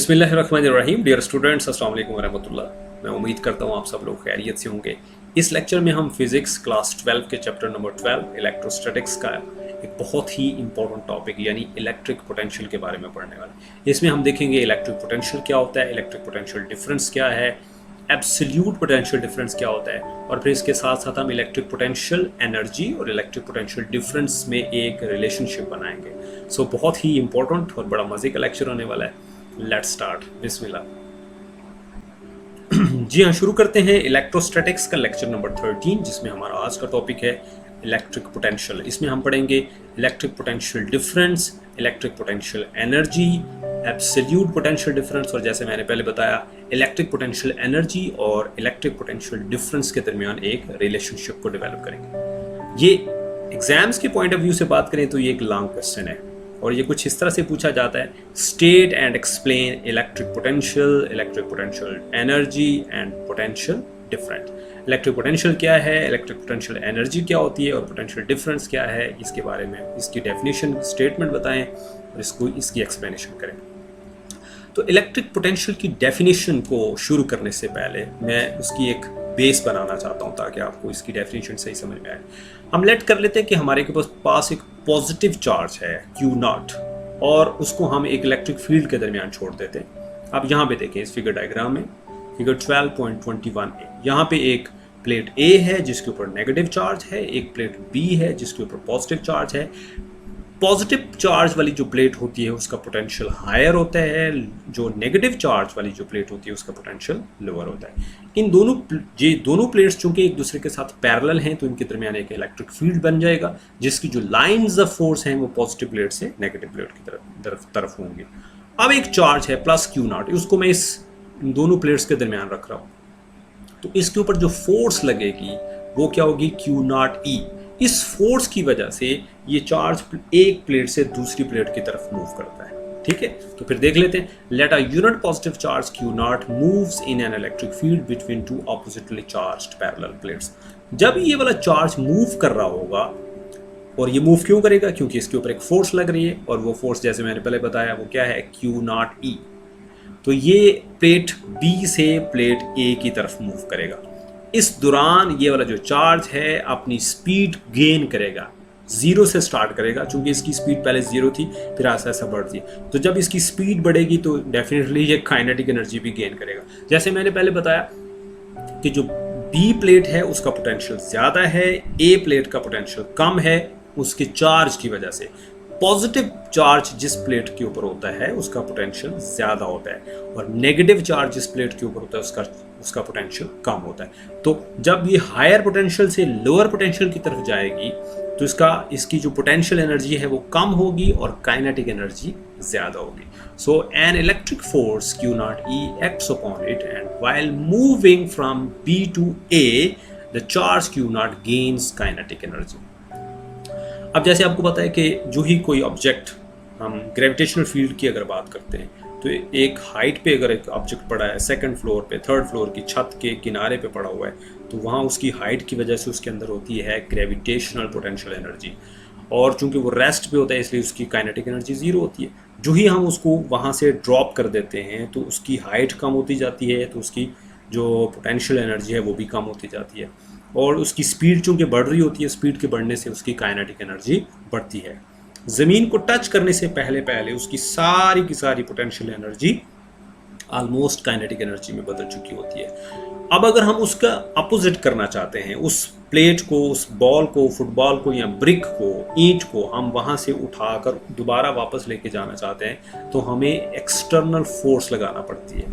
बिस्मिल्लाहिर्रहमानिर्रहीम। Dear students, अस्सलाम वालेकुम वरहमतुल्लाह। मैं उम्मीद करता हूँ आप सब लोग खैरियत से होंगे। इस लेक्चर में हम फिज़िक्स क्लास 12 के चैप्टर नंबर 12 इलेक्ट्रोस्टैटिक्स का एक बहुत ही इंपॉर्टेंट टॉपिक यानी इलेक्ट्रिक पोटेंशियल के बारे में पढ़ने वाले हैं। इसमें हम देखेंगे इलेक्ट्रिक पोटेंशियल क्या होता है, इलेक्ट्रिक पोटेंशियल डिफरेंस क्या है, एब्सोल्यूट पोटेंशियल डिफरेंस क्या होता है, और फिर इसके साथ साथ हम इलेक्ट्रिक पोटेंशियल एनर्जी और इलेक्ट्रिक पोटेंशियल डिफरेंस में एक रिलेशनशिप बनाएंगे। सो बहुत ही इंपॉर्टेंट और बड़ा मज़े का लेक्चर होने वाला है। Let's start. बिस्मिल्लाह। जी हाँ, शुरू करते हैं इलेक्ट्रोस्टैटिक्स का लेक्चर नंबर 13, जिसमें हमारा आज का टॉपिक है इलेक्ट्रिक पोटेंशियल। इसमें हम पढ़ेंगे electric potential difference, electric potential energy, absolute potential difference, और जैसे मैंने पहले बताया इलेक्ट्रिक पोटेंशियल एनर्जी और इलेक्ट्रिक पोटेंशियल डिफरेंस के दरमियान एक रिलेशनशिप को डेवलप करेंगे। ये एग्जाम्स के पॉइंट ऑफ व्यू से बात करें तो ये एक लॉन्ग क्वेश्चन है और ये कुछ इस तरह से पूछा जाता है, state and explain electric potential energy and potential difference. Electric potential क्या है, इलेक्ट्रिक पोटेंशियल एनर्जी क्या होती है और पोटेंशियल डिफरेंस क्या है, इसके बारे में इसकी डेफिनेशन स्टेटमेंट बताएं और इसकी एक्सप्लेनेशन करें। तो इलेक्ट्रिक पोटेंशियल की डेफिनेशन को शुरू करने से पहले मैं उसकी एक बेस बनाना चाहता हूँ ताकि आपको इसकी डेफिनेशन सही समझ में आए। हम लेट कर लेते हैं कि हमारे के पास एक पॉजिटिव चार्ज है Q0 और उसको हम एक इलेक्ट्रिक फील्ड के दरमियान छोड़ देते हैं। आप यहाँ पे देखें इस फिगर डायग्राम में, फिगर 12.21a, यहाँ पे एक प्लेट A है जिसके ऊपर नेगेटिव चार्ज है, एक प्लेट B है जिसके ऊपर पॉजिटिव चार्ज है। पॉजिटिव चार्ज वाली जो प्लेट होती है उसका पोटेंशियल हायर होता है, जो नेगेटिव चार्ज वाली जो प्लेट होती है उसका पोटेंशियल लोअर होता है। इन दोनों प्लेट्स चूंकि एक दूसरे के साथ पैरेलल हैं तो इनके दरमियान एक इलेक्ट्रिक फील्ड बन जाएगा जिसकी जो लाइंस ऑफ फोर्स हैं वो पॉजिटिव प्लेट से नेगेटिव प्लेट की तरफ होंगे। अब एक चार्ज है प्लस Q0, उसको मैं इस दोनों प्लेट्स के दरमियान रख रहा हूँ, तो इसके ऊपर जो फोर्स लगेगी वो क्या होगी, Q0E। इस फोर्स की वजह से ये चार्ज एक प्लेट से दूसरी प्लेट की तरफ मूव करता है। ठीक है, तो फिर देख लेते हैं। Let a unit positive charge Q0 moves in an electric field between two oppositely charged parallel plates. जब ये वाला चार्ज मूव कर रहा होगा, और ये मूव क्यों करेगा, क्योंकि इसके ऊपर एक फोर्स लग रही है और वो फोर्स जैसे मैंने पहले बताया वो क्या है, Q0E। तो ये प्लेट B से प्लेट A की तरफ मूव करेगा। इस दौरान ये वाला जो चार्ज है अपनी स्पीड गेन करेगा, जीरो से स्टार्ट करेगा, चूंकि इसकी स्पीड पहले जीरो थी फिर ऐसा ऐसा बढ़ती है। तो जब इसकी स्पीड बढ़ेगी तो डेफिनेटली ये काइनेटिक एनर्जी भी गेन करेगा। जैसे मैंने पहले बताया कि जो बी प्लेट है उसका पोटेंशियल ज़्यादा है, ए प्लेट का पोटेंशियल कम है उसके चार्ज की वजह से। पॉजिटिव चार्ज जिस प्लेट के ऊपर होता है उसका पोटेंशियल ज़्यादा होता है और नेगेटिव चार्ज जिस प्लेट के ऊपर होता है उसका पोटेंशियल कम होता है। तो जब ये हायर पोटेंशियल से लोअर पोटेंशियल की तरफ जाएगी तो इसकी जो पोटेंशियल एनर्जी है वो कम होगी और काइनेटिक एनर्जी ज़्यादा होगी। So an electric force Q0E acts upon it and while moving from B to A the charge Q0 gains kinetic energy। अब जैसे आपको पता है कि जो ही कोई ऑब्जेक्ट, हम ग्रेविटेशनल फील्ड की अगर बात करते हैं तो एक हाइट पे अगर एक ऑब्जेक्ट पड़ा है, सेकंड फ्लोर पे, थर्ड फ्लोर की छत के किनारे पे पड़ा हुआ है, तो वहाँ उसकी हाइट की वजह से उसके अंदर होती है ग्रेविटेशनल पोटेंशियल एनर्जी, और चूंकि वो रेस्ट पे होता है इसलिए उसकी काइनेटिक एनर्जी ज़ीरो होती है। जो ही हम उसको वहाँ से ड्रॉप कर देते हैं तो उसकी हाइट कम होती जाती है, तो उसकी जो पोटेंशियल एनर्जी है वो भी कम होती जाती है, और उसकी स्पीड चूंकि बढ़ रही होती है, स्पीड के बढ़ने से उसकी काइनेटिक एनर्जी बढ़ती है। ज़मीन को टच करने से पहले उसकी सारी की सारी potential energy almost kinetic energy में बदल चुकी होती है। अब अगर हम उसका अपोजिट करना चाहते हैं, उस प्लेट को, उस बॉल को, फुटबॉल को या ब्रिक को, ईंट को हम वहाँ से उठाकर दोबारा वापस लेके जाना चाहते हैं तो हमें एक्सटर्नल फोर्स लगाना पड़ती है।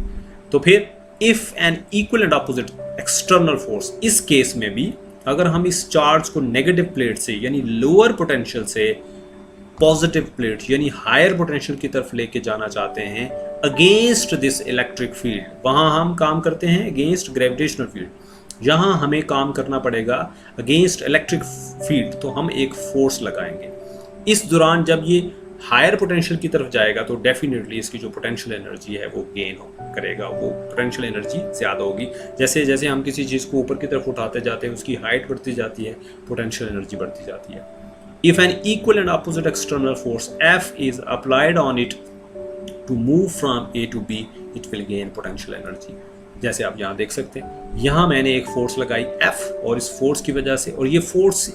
तो फिर if an equal and opposite external force, इस केस में भी अगर हम इस चार्ज को नेगेटिव प्लेट से यानी लोअर पोटेंशियल से पॉजिटिव प्लेट यानी हायर पोटेंशियल की तरफ लेके जाना चाहते हैं अगेंस्ट दिस इलेक्ट्रिक फील्ड, वहाँ हम काम करते हैं अगेंस्ट ग्रेविटेशनल फील्ड। यहाँ हमें काम करना पड़ेगा अगेंस्ट इलेक्ट्रिक फील्ड, तो हम एक फोर्स लगाएंगे। इस दौरान जब ये हायर पोटेंशियल की तरफ जाएगा तो डेफिनेटली इसकी जो पोटेंशियल एनर्जी है वो गेन करेगा, वो पोटेंशियल एनर्जी ज़्यादा होगी। जैसे जैसे हम किसी चीज़ को ऊपर की तरफ उठाते जाते हैं उसकी हाइट बढ़ती जाती है, पोटेंशियल एनर्जी बढ़ती जाती है। If an equal and opposite external force F is applied on it to move from A to B, it will gain potential energy. जैसे आप यहाँ देख सकते हैं, यहाँ मैंने एक फोर्स लगाई F, और इस फोर्स की वजह से, और ये फोर्स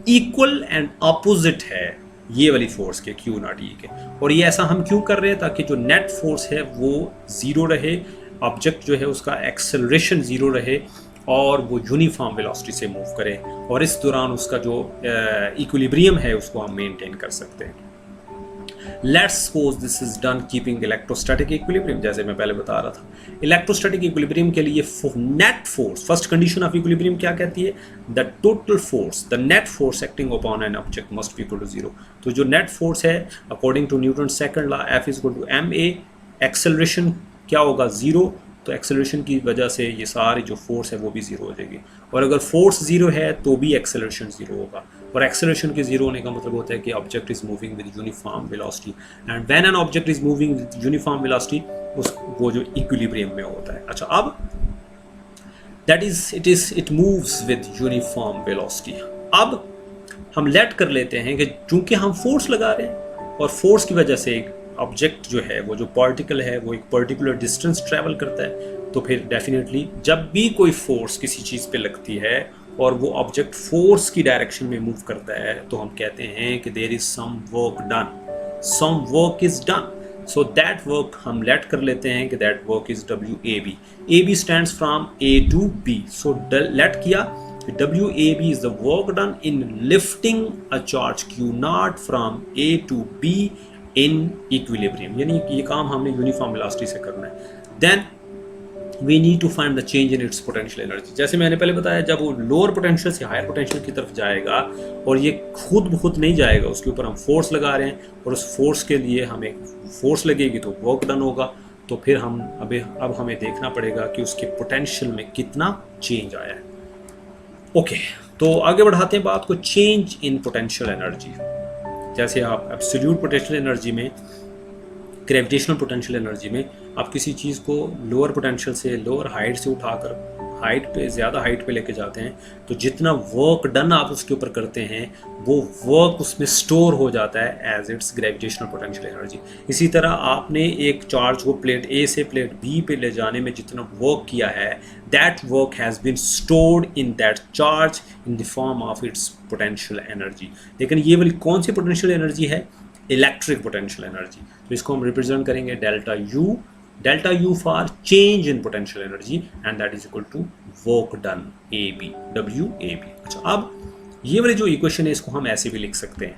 इक्वल एंड अपोजिट है ये वाली फोर्स के Q नॉट E के, और ये ऐसा हम क्यों कर रहे हैं, ताकि जो नेट फोर्स है वो ज़ीरो रहे, ऑब्जेक्ट जो है उसका एक्सेलरेशन ज़ीरो रहे, और वो यूनिफॉर्म वेलोसिटी से मूव करे, और इस दौरान उसका जो इक्विलिब्रियम है उसको हम मेंटेन कर सकते हैं। Let's suppose this is done keeping electrostatic equilibrium. जैसे मैं पहले बता रहा था, इलेक्ट्रोस्टैटिक इक्विलिब्रियम के लिए net force, first condition of equilibrium क्या कहती है, the total force, the net force acting upon an object must be equal to zero. तो जो नेट फोर्स है according to Newton second law, F is equal to ma, acceleration क्या होगा, zero, तो acceleration की वजह से ये सारी जो फोर्स है वो भी जीरो हो जाएगी, और अगर फोर्स जीरो है तो भी एक्सेलरेशन जीरो होगा, और एक्सेलरेशन के जीरो होने का मतलब होता है कि object is moving with uniform velocity, and when an object is moving with uniform velocity वो जो इक्विलिब्रियम में होता है। अच्छा, अब that is it moves with uniform velocity. अब हम लेट कर लेते हैं कि चूंकि हम फोर्स लगा रहे हैं, और फोर्स की वजह से ऑब्जेक्ट जो है, वो जो पार्टिकल है वो एक पर्टिकुलर डिस्टेंस ट्रैवल करता है, तो फिर डेफिनेटली जब भी कोई फोर्स किसी चीज़ पे लगती है और वो ऑब्जेक्ट फोर्स की डायरेक्शन में मूव करता है, तो हम कहते हैं कि there is some work done, some work is done. So that work हम लेट कर लेते हैं कि that work is WAB। AB stands from A to B, so let किया WAB is the work done in lifting a charge Q naught from A to B in equilibrium, यानी ये काम हमने यूनिफॉर्म वेलोसिटी से करना है। Then we need to find the change in its potential energy. जैसे मैंने पहले बताया, जब वो लोअर पोटेंशियल से हायर पोटेंशियल की तरफ जाएगा, और ये खुद ब खुद नहीं जाएगा, उसके ऊपर हम फोर्स लगा रहे हैं, और उस फोर्स के लिए हमें फोर्स लगेगी तो वर्क डन होगा, तो फिर हम अब हमें देखना पड़ेगा कि उसके पोटेंशियल में कितना चेंज आया है। ओके, तो आगे बढ़ाते हैं बात को, चेंज इन पोटेंशियल एनर्जी। जैसे आप एब्सोल्यूट पोटेंशियल एनर्जी में, ग्रेविटेशनल पोटेंशियल एनर्जी में, आप किसी चीज़ को लोअर पोटेंशियल से, लोअर हाइट से उठाकर हाइट पे, ज़्यादा हाइट पे लेके जाते हैं, तो जितना वर्क डन आप उसके ऊपर करते हैं वो वर्क उसमें स्टोर हो जाता है as it's gravitational potential energy. इसी तरह आपने एक चार्ज को प्लेट A से प्लेट B पे ले जाने में जितना वर्क किया है, that work has been stored in that charge in the form of its potential energy. लेकिन ये वाली कौन सी पोटेंशियल एनर्जी है, इलेक्ट्रिक पोटेंशियल एनर्जी। तो इसको हम रिप्रेजेंट करेंगे delta U for change in potential energy, and that is equal to work done AB, WAB। अच्छा, अब ये वाली जो इक्वेशन है इसको हम ऐसे भी लिख सकते हैं,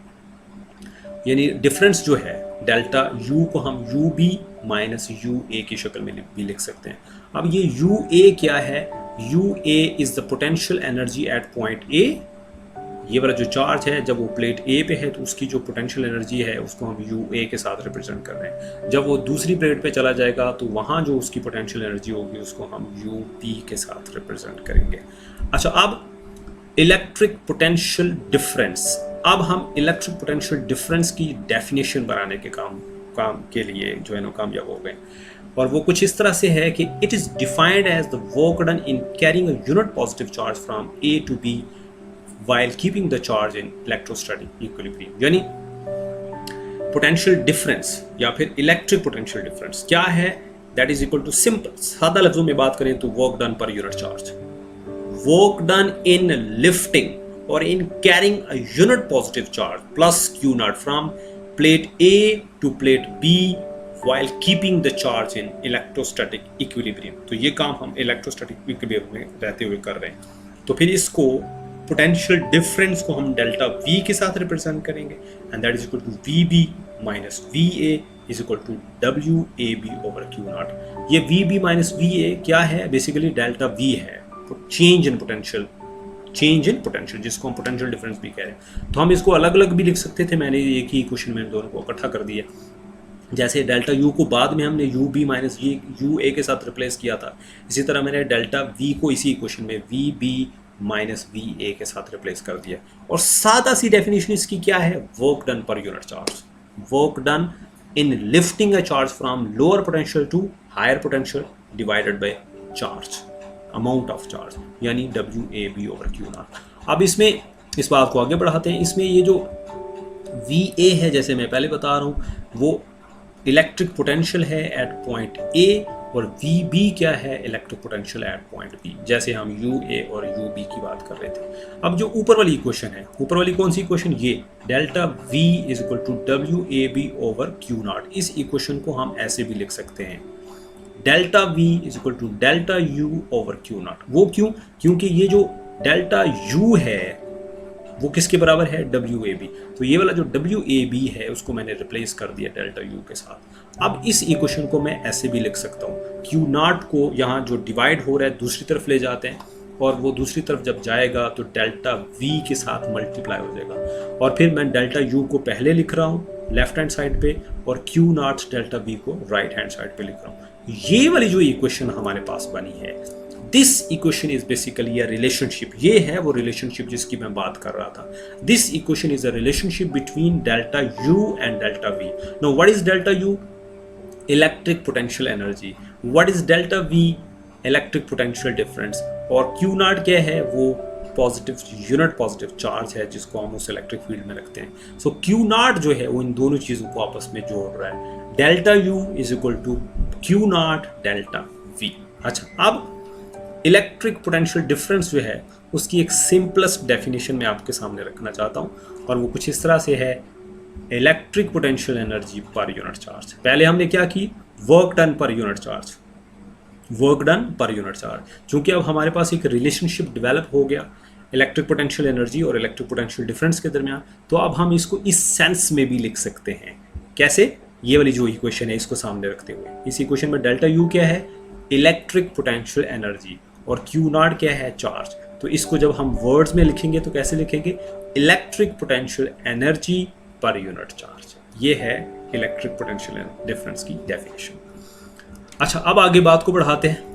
यानी डिफरेंस जो है डेल्टा U को हम UB माइनस UA की शक्ल में भी लिख सकते हैं। अब ये UA क्या है, UA is the potential energy at point A। ये वाला जो चार्ज है जब वो प्लेट A पे है तो उसकी जो पोटेंशियल एनर्जी है उसको हम UA के साथ रिप्रेजेंट कर रहे हैं। जब वो दूसरी प्लेट पे चला जाएगा तो वहाँ जो उसकी पोटेंशियल एनर्जी होगी उसको हम UP के साथ रिप्रेजेंट करेंगे। अच्छा, अब इलेक्ट्रिक पोटेंशियल डिफरेंस। अब हम इलेक्ट्रिक पोटेंशियल डिफरेंस की डेफिनेशन बनाने के काम के लिए जो है ना कामयाब हो गए, और वो कुछ इस तरह से है कि it is defined as the work done in carrying a unit positive charge from A to B while keeping the charge in electrostatic equilibrium। यानी पोटेंशियल डिफरेंस या फिर इलेक्ट्रिक पोटेंशियल डिफरेंस क्या है, that is equal to, simple सादा लफ्जों में बात करें तो वर्क डन पर unit charge, work done in lifting और in carrying a unit positive charge plus Q not from plate A to plate B while keeping the charge in electrostatic equilibrium। तो ये काम हम इलेक्ट्रोस्टैटिक इक्विलिब्रियम में रहते हुए कर रहे हैं। तो फिर इसको पोटेंशियल डिफरेंस को हम डेल्टा V के साथ रिप्रेजेंट करेंगे, and that is equal to VB minus VA is equal to WAB over Q naught. ये VB माइनस VA क्या है, बेसिकली डेल्टा V है, चेंज इन पोटेंशियल, जिसको हम पोटेंशियल डिफरेंस भी कह रहे हैं। तो हम इसको अलग अलग भी लिख सकते थे, मैंने एक ही क्वेश्चन में दोनों को इकट्ठा कर दिया। जैसे डेल्टा U को बाद में हमने UB माइनस UA के साथ रिप्लेस किया था, इसी तरह मैंने डेल्टा V को इसी क्वेश्चन में VB माइनस VA के साथ रिप्लेस कर दिया। और सादा सी डेफिनेशन इसकी क्या है, वर्क डन पर unit charge, work done in lifting a charge from lower potential to higher potential divided by charge, amount of charge, यानी WAB ओवर Q नॉट। अब इसमें इस बात को आगे बढ़ाते हैं। इसमें ये जो VA है, जैसे मैं पहले बता रहा हूँ, वो इलेक्ट्रिक पोटेंशियल है एट पॉइंट ए और VB क्या है, electric potential eight point B, जैसे हम UA और UB की बात कर रहे थे। अब जो ऊपर वाली इक्वेशन है, ऊपर वाली कौन सी इक्वेशन, ये delta V is equal to WAB over Q0। इस इक्वेशन को हम ऐसे भी लिख सकते हैं, delta V is equal to delta U over Q0। वो क्यों, क्योंकि ये जो डेल्टा U है वो किसके बराबर है, WAB। तो ये वाला जो WAB है उसको मैंने रिप्लेस कर दिया डेल्टा U के साथ। अब इस इक्वेशन को मैं ऐसे भी लिख सकता हूँ, Q0 को यहाँ जो डिवाइड हो रहा है दूसरी तरफ ले जाते हैं, और वो दूसरी तरफ जब जाएगा तो डेल्टा V के साथ मल्टीप्लाई हो जाएगा, और फिर मैं डेल्टा U को पहले लिख रहा हूँ लेफ्ट हैंड साइड पे, और Q0 डेल्टा V को राइट हैंड साइड पे लिख रहा हूँ। ये वाली जो इक्वेशन हमारे पास बनी है, this equation is basically a relationship. ये है वो रिलेशनशिप जिसकी मैं बात कर रहा था। This equation is a relationship between delta U and delta V। Now what is delta U, electric potential energy. What is delta V, electric potential difference. और Q0 क्या है, वो पॉजिटिव यूनिट पॉजिटिव चार्ज है जिसको हम उस electric field में रखते हैं। सो Q0 जो है वो इन दोनों चीजों को आपस में जोड़ रहा है। Delta U is equal to Q0 delta V। अच्छा, अब इलेक्ट्रिक पोटेंशियल डिफरेंस जो है उसकी एक सिंपलेस्ट डेफिनेशन मैं आपके सामने रखना चाहता हूँ, और वो कुछ इस तरह से है, इलेक्ट्रिक पोटेंशियल एनर्जी पर यूनिट चार्ज। पहले हमने क्या की, वर्क डन पर यूनिट चार्ज, वर्क डन पर यूनिट चार्ज। क्योंकि अब हमारे पास एक रिलेशनशिप डेवलप हो गया इलेक्ट्रिक पोटेंशियल एनर्जी और इलेक्ट्रिक पोटेंशियल डिफरेंस के दरमियान, तो अब हम इसको इस सेंस में भी लिख सकते हैं। कैसे, ये वाली जो इक्वेशन है इसको सामने रखते हुए, इस इक्वेशन में डेल्टा U क्या है, इलेक्ट्रिक पोटेंशियल एनर्जी, और Q0 क्या है, चार्ज। तो इसको जब हम वर्ड्स में लिखेंगे तो कैसे लिखेंगे, इलेक्ट्रिक पोटेंशियल एनर्जी पर यूनिट चार्ज। ये है इलेक्ट्रिक पोटेंशियल डिफरेंस की डेफिनेशन। अच्छा, अब आगे बात को बढ़ाते हैं,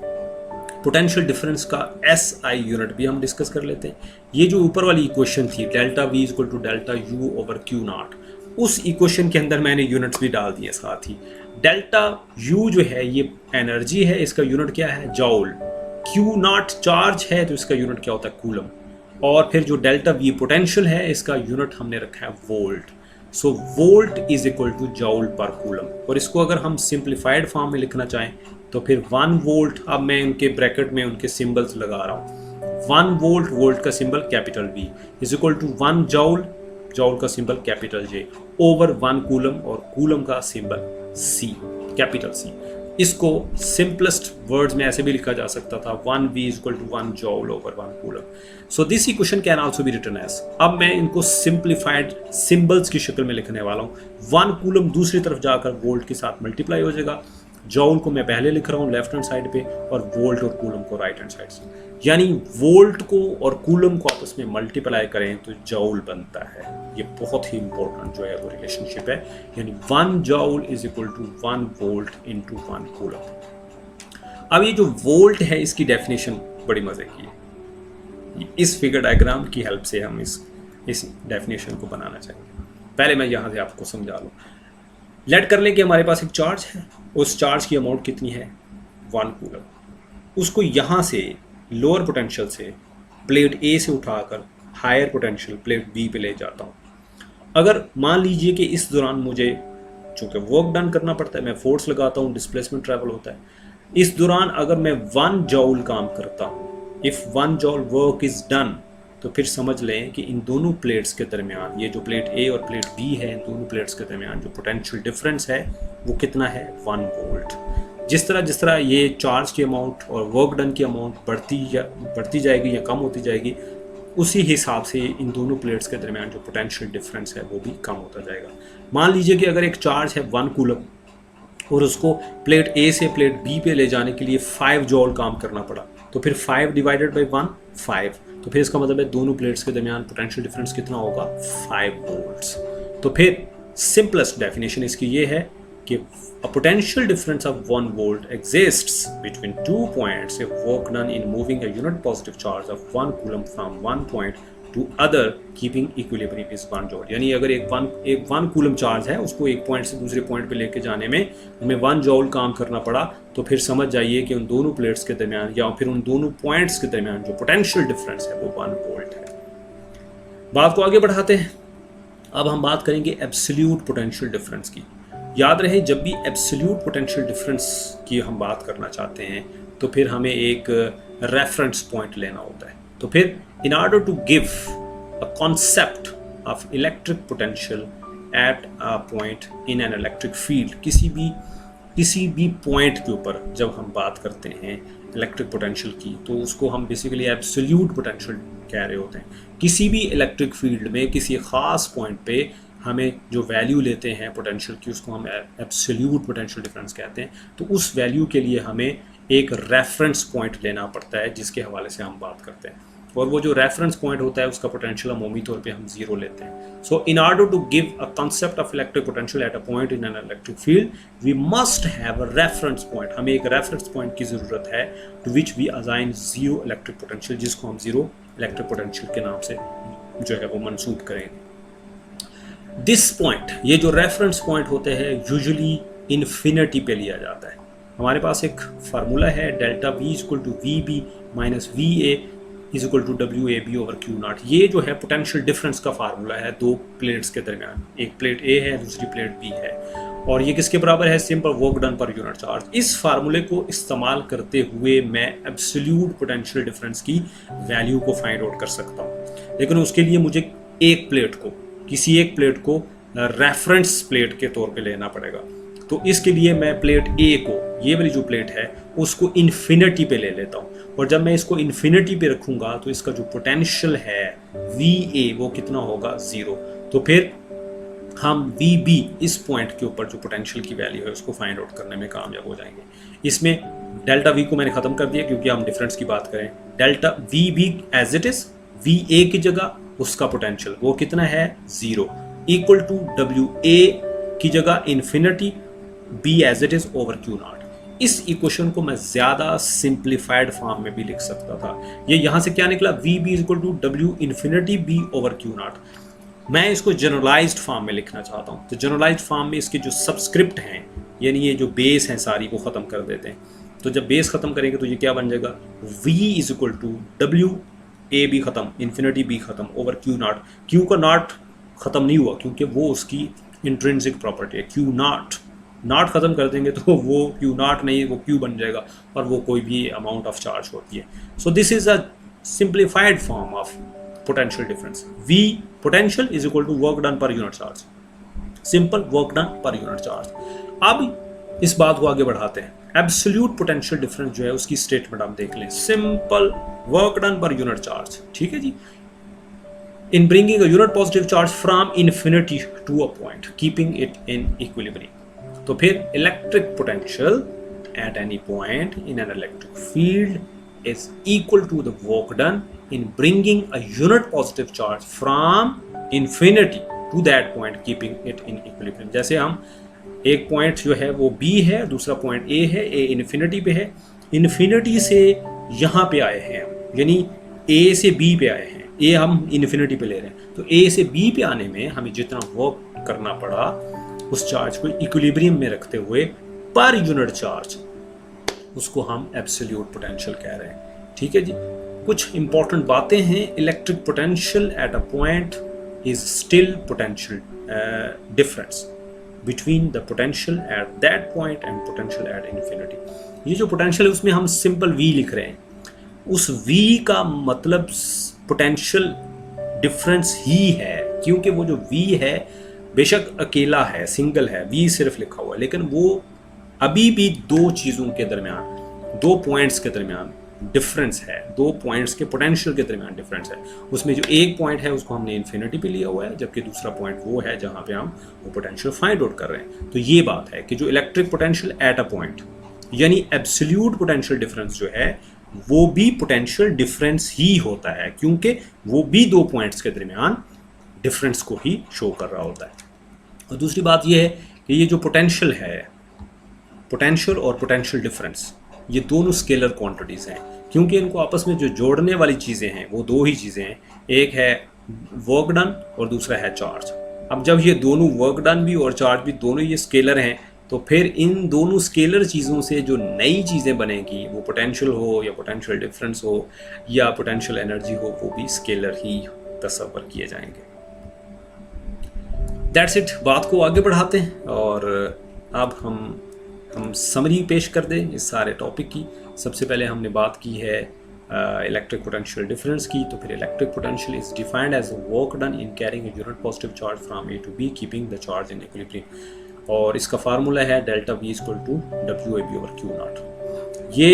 पोटेंशियल डिफरेंस का SI यूनिट भी हम डिस्कस कर लेते हैं। ये जो ऊपर वाली इक्वेशन थी delta V equal to delta U over Q0, उस इक्वेशन के अंदर मैंने यूनिट्स भी डाल दिए साथ ही। डेल्टा U जो है ये एनर्जी है, इसका यूनिट क्या है, जॉल। Q0 चार्ज है तो इसका यूनिट क्या होता है, कूलम। और फिर जो डेल्टा V पोटेंशियल है इसका यूनिट हमने रखा है volt. So volt is equal to joule per coulomb. और इसको अगर हम सिंप्लीफाइड फॉर्म में लिखना चाहें तो फिर 1 वोल्ट, अब मैं उनके ब्रैकेट में उनके सिंबल्स लगा रहा हूँ, 1 वोल्ट, वोल्ट का symbol capital V is equal to 1 joule, joule का symbol capital J over 1 coulomb, और कूलम का सिंबल C, कैपिटल C। इसको सिंपलेस्ट वर्ड्स में ऐसे भी लिखा जा सकता था, 1V is equal to 1 joule over 1 coulomb. So this equation can also be written as, अब मैं इनको सिंप्लीफाइड सिंबल्स की शक्ल में लिखने वाला हूँ। 1 कूलम दूसरी तरफ जाकर वोल्ट के साथ मल्टीप्लाई हो जाएगा, जॉल को मैं पहले लिख रहा हूँ लेफ्ट हैंड साइड पे, और वोल्ट और कूलम को राइट हैंड साइड से। यानी वोल्ट को और कूलम को आपस में मल्टीप्लाई करें तो जॉल बनता है। ये बहुत ही इंपॉर्टेंट जो है वो रिलेशनशिप है, यानी 1 joule is equal to 1 volt into 1 coulomb. अब ये जो वोल्ट है इसकी डेफिनेशन बड़ी मजे की है, इस फिगर डायग्राम की हेल्प से हम इस डेफिनेशन को बनाना चाहेंगे। पहले मैं यहाँ से आपको समझा लूँ। लेट कर लें कि हमारे पास एक चार्ज है, उस चार्ज की अमाउंट कितनी है, 1 कूलम। उसको यहाँ से लोअर पोटेंशियल से प्लेट A से उठाकर हायर पोटेंशियल प्लेट B पे ले जाता हूँ। अगर मान लीजिए कि इस दौरान मुझे चूँकि वर्क डन करना पड़ता है, मैं फोर्स लगाता हूँ, डिस्प्लेसमेंट ट्रैवल होता है, इस दौरान अगर मैं 1 जॉल काम करता हूँ, इफ़ 1 जॉल वर्क इज़ डन, तो फिर समझ लें कि इन दोनों प्लेट्स के दरमियान, ये जो प्लेट A और प्लेट B है, इन दोनों प्लेट्स के दरमियान जो पोटेंशियल डिफरेंस है वो कितना है, 1 वोल्ट। जिस तरह ये चार्ज की अमाउंट और वर्क डन की अमाउंट बढ़ती जाएगी या कम होती जाएगी, उसी हिसाब से इन दोनों प्लेट्स के दरमियान जो पोटेंशियल डिफरेंस है वो भी कम होता जाएगा। मान लीजिए कि अगर एक चार्ज है 1 कूलम और उसको प्लेट A से प्लेट B पे ले जाने के लिए 5 जॉल काम करना पड़ा, तो फिर 5 डिवाइडेड बाई 1 5, तो फिर इसका मतलब है दोनों प्लेट्स के दरमियान पोटेंशियल डिफरेंस कितना होगा, 5 वोल्ट्स। तो फिर सिंपलेस्ट डेफिनेशन इसकी ये है कि a potential difference of 1 volt exists between 2 points if work done in moving a unit positive charge of 1 coulomb from one point to other keeping equilibrium is 1 joule। यानी अगर एक 1 coulomb charge है, उसको एक पॉइंट से दूसरे point पे लेके जाने में हमें 1 जॉल काम करना पड़ा, तो फिर समझ जाइए कि उन दोनों प्लेट्स के दरमियान या फिर उन दोनों पॉइंट्स के दरमियान जो पोटेंशियल डिफरेंस है वो 1 वोल्ट है। बात को आगे बढ़ाते हैं। अब हम बात करेंगे एब्सोल्यूट पोटेंशियल डिफरेंस की। याद रहे जब भी एब्सोल्यूट पोटेंशियल डिफरेंस की हम बात करना चाहते हैं तो फिर हमें एक रेफरेंस पॉइंट लेना होता है। तो फिर in order to give a concept of electric potential at a point in an electric field, किसी भी पॉइंट के ऊपर जब हम बात करते हैं इलेक्ट्रिक पोटेंशियल की तो उसको हम बेसिकली एब्सोल्यूट पोटेंशियल कह रहे होते हैं। किसी भी इलेक्ट्रिक फील्ड में किसी ख़ास पॉइंट पे हमें जो वैल्यू लेते हैं पोटेंशियल की उसको हम एब्सोल्यूट पोटेंशियल डिफरेंस कहते हैं। तो उस वैल्यू के लिए हमें एक रेफरेंस पॉइंट लेना पड़ता है जिसके हवाले से हम बात करते हैं, और वो जो रेफरेंस पॉइंट होता है उसका पोटेंशियल अमूमी तौर पे हम जीरो लेते हैं। So in order to give a concept of electric potential at a point in an electric field we must have a reference point. हमें एक रेफरेंस पॉइंट की ज़रूरत है to which we assign zero electric potential, जिसको हम zero electric potential के नाम से जो है वो मंसूब करेंगे। दिस पॉइंट, ये जो रेफरेंस पॉइंट होते हैं यूजुअली इन्फिनिटी पे लिया जाता है। हमारे पास एक फार्मूला है delta V equal to V B minus V A is equal to W A B over Q naught. ये जो है पोटेंशियल डिफरेंस का फार्मूला है दो प्लेट्स के दरमियान, एक प्लेट ए है दूसरी प्लेट बी है, और ये किसके बराबर है? सिंपल वर्क डन पर यूनिट चार्ज। इस फार्मूले को इस्तेमाल करते हुए मैं एब्सोल्यूट पोटेंशियल डिफरेंस की वैल्यू को फाइंड आउट कर सकता हूँ, लेकिन उसके लिए मुझे किसी एक प्लेट को रेफरेंस प्लेट के तौर पे लेना पड़ेगा। तो इसके लिए मैं प्लेट ए को, ये वाली जो प्लेट है उसको इन्फिनिटी पे ले लेता हूँ, और जब मैं इसको इन्फिनिटी पे रखूंगा तो इसका जो पोटेंशियल है वी ए वो कितना होगा? जीरो। तो फिर हम वी बी इस पॉइंट के ऊपर जो पोटेंशियल की वैल्यू है उसको फाइंड आउट करने में कामयाब हो जाएंगे। इसमें डेल्टा वी को मैंने खत्म कर दिया क्योंकि हम डिफरेंस की बात करें। Delta V B as it is, V A की जगह उसका पोटेंशियल वो कितना है? Zero, equal to W A की जगह infinity, B as it is over Q naught. इस इक्वेशन को मैं ज्यादा सिंप्लीफाइड फॉर्म में भी लिख सकता था। ये यहां से क्या निकला? V B equal to W infinity B over Q naught. मैं इसको जनरलाइज्ड फॉर्म में लिखना चाहता हूं, तो जनरलाइज्ड फॉर्म में इसके जो सबस्क्रिप्ट हैं यानी ये जो बेस हैं सारी वो खत्म कर देते हैं। तो जब बेस खत्म करेंगे तो ये क्या बन जाएगा? v is equal to W A B खत्म, इन्फिनिटी बी खत्म ओवर क्यू नॉट। क्यू का नॉट खत्म नहीं हुआ क्योंकि वो उसकी इंट्रिंसिक प्रॉपर्टी है। क्यू नॉट खत्म कर देंगे तो वो क्यू नॉट नहीं, वो क्यू बन जाएगा और वो कोई भी अमाउंट ऑफ चार्ज होती है। So this is a simplified form of potential difference. V potential is equal to work done पर unit charge, simple work done पर यूनिट चार्ज। अब इस बात को आगे बढ़ाते हैं। एब्सोल्यूट पोटेंशियल डिफरेंस जो है उसकी स्टेटमेंट आप देख लें, सिंपल वर्क डन पर यूनिट चार्ज। ठीक है जी। In bringing a unit positive charge from infinity to a point keeping it in equilibrium. तो फिर electric potential at any point in an electric field is equal to the work done in bringing a unit positive charge from infinity to that point keeping it in equilibrium। जैसे हम एक point जो है वो B है, दूसरा point A है, A infinity पे है, इन्फिनिटी से यहाँ पे आए हैं यानी A से B पे आए हैं, A हम इन्फिनिटी पे ले रहे हैं। तो A से B पे आने में हमें जितना वर्क करना पड़ा उस चार्ज को इक्विलिब्रियम में रखते हुए पर यूनिट चार्ज, उसको हम एब्सोल्यूट पोटेंशियल कह रहे हैं। ठीक है जी। कुछ इंपॉर्टेंट बातें हैं। Electric potential at a point is still potential difference between the potential at that point and potential at infinity. ये जो पोटेंशियल है उसमें हम सिंपल V लिख रहे हैं, उस V का मतलब पोटेंशियल डिफरेंस ही है, क्योंकि वो जो V है बेशक अकेला है, सिंगल है, V सिर्फ लिखा हुआ है, लेकिन वो अभी भी दो चीज़ों के दरमियान, दो पॉइंट्स के दरमियान डिफरेंस है, दो पॉइंट्स के पोटेंशियल के दरमियान डिफरेंस है। उसमें जो एक पॉइंट है उसको हमने इन्फिनिटी पे लिया हुआ है, जबकि दूसरा पॉइंट वो है जहां पे हम वो पोटेंशियल फाइंड आउट कर रहे हैं। तो ये बात है कि जो electric potential at a point यानी एब्सोल्यूट पोटेंशियल डिफरेंस जो है वो भी पोटेंशियल डिफरेंस ही होता है, क्योंकि वो भी दो पॉइंट्स के दरमियान डिफरेंस को ही शो कर रहा होता है। और दूसरी बात यह है कि ये जो पोटेंशियल है, पोटेंशियल और पोटेंशियल डिफरेंस, ये दोनों स्केलर क्वांटिटीज़ हैं, क्योंकि इनको आपस में जो जोड़ने वाली चीज़ें हैं वो दो ही चीज़ें हैं, एक है वर्क डन और दूसरा है चार्ज। अब जब ये दोनों वर्क डन भी और चार्ज भी दोनों ये स्केलर हैं, तो फिर इन दोनों स्केलर चीज़ों से जो नई चीज़ें बनेंगी, वो पोटेंशियल हो या पोटेंशियल डिफरेंस हो या पोटेंशियल एनर्जी हो, वो भी स्केलर ही तस्वर किए जाएंगे। That's it. बात को आगे बढ़ाते हैं और अब हम समरी पेश कर दें इस सारे टॉपिक की। सबसे पहले हमने बात की है इलेक्ट्रिक पोटेंशियल डिफरेंस की। तो फिर electric potential is defined as work done in carrying a unit positive charge from A to B keeping the charge in equilibrium, और इसका फार्मूला है delta V equal to W A B over Q naught. ये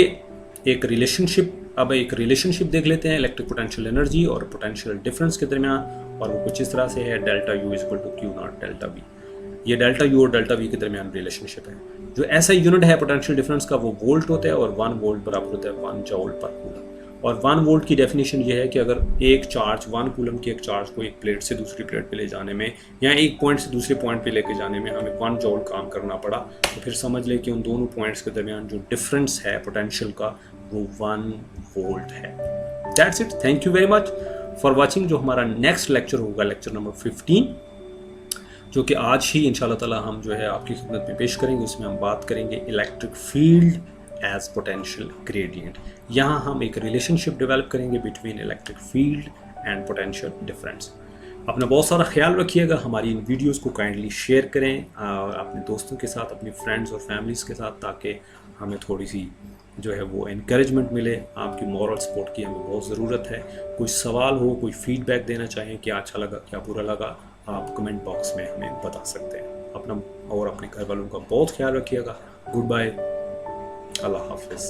एक relationship, अब एक relationship देख लेते हैं इलेक्ट्रिक पोटेंशियल एनर्जी और पोटेंशियल डिफरेंस के दरमियान, और वो कुछ इस तरह से है delta U equal to Q not delta we. ये डेल्टा यू और डेल्टा वी के दरमियान रिलेशनशिप है। जो ऐसा यूनिट है पोटेंशियल डिफरेंस का वो वोल्ट होता है, और 1 वोल्ट बराबर होता है 1 जूल पर कूलम। और 1 वोल्ट की डेफिनेशन ये है कि अगर एक चार्ज 1 कूलम की एक चार्ज को एक प्लेट से दूसरी प्लेट पे ले जाने में या एक पॉइंट से दूसरे पॉइंट पे लेके जाने में हमें 1 जूल काम करना पड़ा, तो फिर समझ ले कि उन दोनों पॉइंट्स के दरमियान जो डिफरेंस है पोटेंशियल का वो 1 वोल्ट है। That's it, thank you very much for watching. जो हमारा नेक्स्ट लेक्चर होगा लेक्चर नंबर 15, जो कि आज ही इंशाल्लाह ताला हम जो है आपकी खिदमत में पेश करेंगे। उसमें हम बात करेंगे electric field as potential gradient. यहाँ हम एक रिलेशनशिप डेवलप करेंगे between electric field and potential difference. अपना बहुत सारा ख्याल रखिएगा। हमारी इन वीडियोस को काइंडली शेयर करें और अपने दोस्तों के साथ, अपनी फ्रेंड्स और फैमिलीज़ के साथ, ताकि हमें थोड़ी सी जो है वो इनकरेजमेंट मिले। आपकी मॉरल सपोर्ट की हमें बहुत ज़रूरत है। कोई सवाल हो, कोई फीडबैक देना चाहें, क्या अच्छा लगा क्या बुरा लगा, आप कमेंट बॉक्स में हमें बता सकते हैं। अपना और अपने घर वालों का बहुत ख्याल रखिएगा। गुड बाय, अल्लाह हाफिज़।